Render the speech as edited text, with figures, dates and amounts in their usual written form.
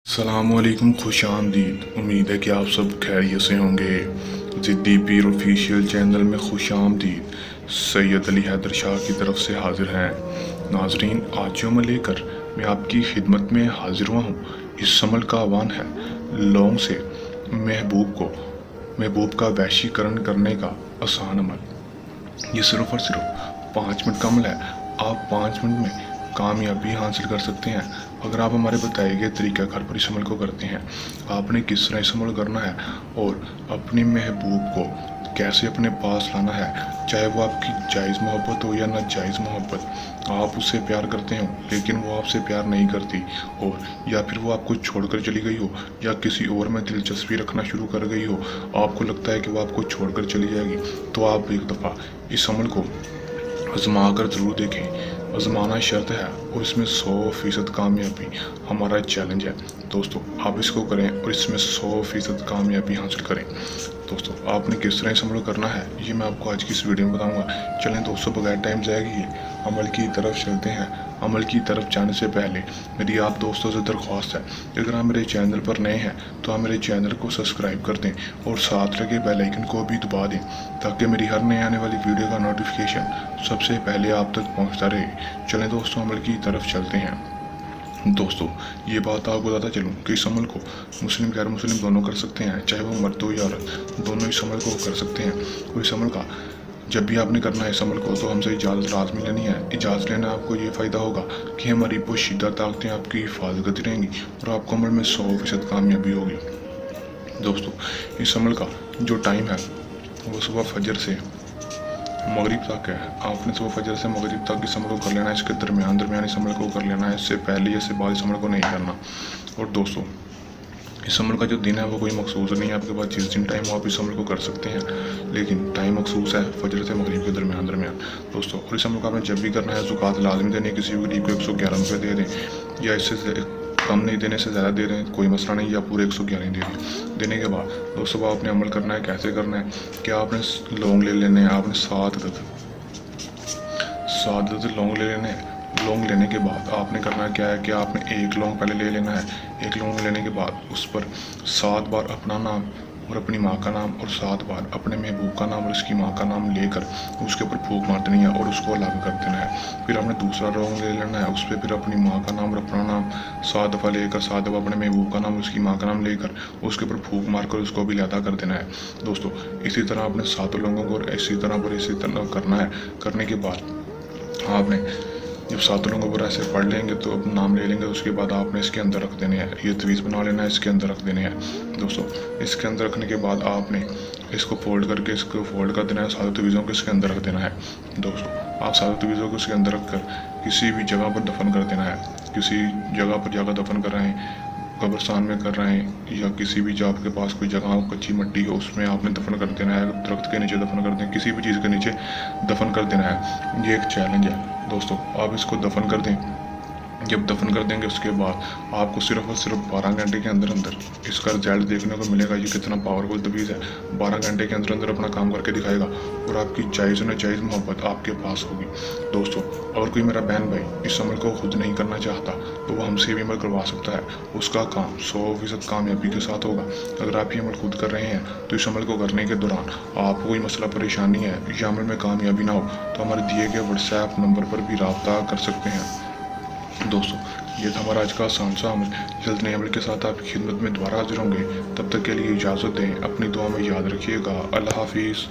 अस्सलामुअलैकुम, खुश आमदीद। उम्मीद है कि आप सब खैरियत से होंगे। ज़िद्दी पीर ऑफिशियल चैनल में खुश आमदीद। सैयद अली हैदर शाह की तरफ से हाजिर हैं। नाजरीन, आज जो मैं लेकर मैं आपकी खिदमत में हाजिर हुआ हूँ, इस अमल का आह्वान है लोगों से महबूब का वैशीकरण करने का आसान अमल। ये सिर्फ और सिर्फ 5 मिनट का अमल है। आप 5 मिनट में कामयाबी हासिल कर सकते हैं अगर आप हमारे बताए गए तरीक़ाकार पर इस अमल को करते हैं। आपने किस तरह इस अमल करना है और अपनी महबूब को कैसे अपने पास लाना है, चाहे वो आपकी जायज़ मोहब्बत हो या नाजायज़ मोहब्बत। आप उससे प्यार करते हो लेकिन वो आपसे प्यार नहीं करती, और या फिर वो आपको छोड़कर चली गई हो या किसी और में दिलचस्पी रखना शुरू कर गई हो। आपको लगता है कि वो आपको छोड़कर चली जाएगी, तो आप एक दफ़ा इस अमल को आजमा कर ज़रूर देखें। आजमाना शर्त है और इसमें 100% कामयाबी हमारा चैलेंज है। दोस्तों, आप इसको करें और इसमें 100% कामयाबी हासिल करें। दोस्तों, आपने किस तरह इस अमल करना है ये मैं आपको आज की इस वीडियो में बताऊंगा। चलें दोस्तों, बगैर टाइम ज़ाया किए अमल की तरफ चलते हैं। अमल की तरफ जाने से पहले मेरी आप दोस्तों से दरख्वास्त है कि अगर आप मेरे चैनल पर नए हैं तो आप मेरे चैनल को सब्सक्राइब कर दें और साथ लगे बेल आइकन को भी दबा दें, ताकि मेरी हर नए आने वाली वीडियो का नोटिफिकेशन सबसे पहले आप तक पहुंचता रहे। चलें दोस्तों, अमल की तरफ चलते हैं। दोस्तों, ये बात आपको बताता चलूँ कि इस अमल को मुस्लिम गैर मुस्लिम दोनों कर सकते हैं, चाहे वो मर्द हो या औरत, दोनों इस अमल को कर सकते हैं। और इस अमल का जब भी आपने करना है इस अमल को, तो हमसे इजाज़त लाजमी लेनी है। इजाज़त लेना आपको ये फ़ायदा होगा कि हमारी पोशीदा ताकतें आपकी हिफाजत करती रहेंगी और आपको अमल में 100% कामयाबी होगी। दोस्तों, इस अमल का जो टाइम है वो सुबह फजर से मगरिब तक है। आपने सुबह फजर से मगरिब तक इस अमल को कर लेना है। इसके दरमियान इस अमल को कर लेना है, इससे पहले इससे बाद इस अमल को नहीं करना। और दोस्तों, इस अमल का जो दिन है वो कोई मखसूस नहीं है। आपके पास जिस दिन टाइम हो आप इस अमल को कर सकते हैं, लेकिन टाइम मखसूस है फजर से मगरिब के दरमियान। दोस्तों, और इस अमल को आपने जब भी करना है ज़कात लाजमी देनी है। किसी भी गरीब को 111 रुपये दे दें या इससे कम नहीं देने से ज़्यादा दे दें, कोई मसला नहीं, या पूरे 111 दे दें। देने के बाद दोस्तों, आपने अमल करना है। कैसे करना है, क्या आपने लौंग ले लेने हैं। आपने 7 लौंग ले लेने हैं। लौंग लेने के बाद आपने करना क्या है कि आपने 1 लौंग पहले ले लेना है। 1 लौंग लेने के बाद उस पर 7 बार अपना नाम और अपनी माँ का नाम और 7 बार अपने महबूब का नाम और उसकी माँ का नाम लेकर उसके ऊपर फूंक मार देनी है और उसको अलग कर देना है। फिर आपने दूसरा लौंग ले लेना है, उस पर फिर अपनी माँ का नाम और अपना नाम 7 दफ़ा लेकर 7 दफ़ा अपने महबूब का नाम उसकी माँ का नाम लेकर उसके ऊपर फूंक मार कर उसको भी अलग कर देना है। दोस्तों, इसी तरह आपने 7 लोगों को इसी तरह करना है। करने के बाद आपने जब 7 लोगों पर ऐसे पढ़ लेंगे तो अब नाम ले लेंगे, उसके बाद आपने इसके अंदर रख देने हैं। ये तवीज़ बना लेना है, इसके अंदर रख देने हैं। दोस्तों, इसके अंदर रखने के बाद आपने इसको फोल्ड करके इसको फोल्ड कर देना है। 7 तवीज़ों को इसके अंदर रख देना है। दोस्तों, आप 7 तवीज़ों को इसके अंदर रख कर किसी भी जगह पर दफन कर देना है। किसी जगह पर जाकर दफन कर रहे हैं, कब्रिस्तान में कर रहे हैं या किसी भी जगह के पास कोई जगह हो, कच्ची मिट्टी हो, उसमें आपने दफन कर देना है। दरख्त के नीचे दफन कर दें, किसी भी चीज़ के नीचे दफन कर देना है। ये एक चैलेंज है दोस्तों, आप इसको दफन कर दें। जब दफन कर देंगे उसके बाद आपको सिर्फ और सिर्फ 12 घंटे के अंदर अंदर इसका रिजल्ट देखने को मिलेगा। ये कितना पावरफुल तवीज़ है। 12 घंटे के अंदर अंदर अपना काम करके दिखाएगा और आपकी जायज़ नाजायज़ मोहब्बत आपके पास होगी। दोस्तों, अगर कोई मेरा बहन भाई इस अमल को खुद नहीं करना चाहता तो वो हमसे भी अमल करवा सकता है। उसका काम 100% कामयाबी के साथ होगा। अगर आप ये अमल खुद कर रहे हैं तो इस अमल को करने के दौरान आपको कोई मसला परेशानी है या अमल में कामयाबी ना हो तो हमारे दिए गए व्हाट्सएप नंबर पर भी रब्ता कर सकते हैं। दोस्तों, ये था हमारा आज का आसान सा अमल। जल्द नए अमल के साथ आपकी खिदमत में दोबारा हाजिर होंगे। तब तक के लिए इजाज़त दें। अपनी दुआ में याद रखिएगा। अल्लाह हाफिज़।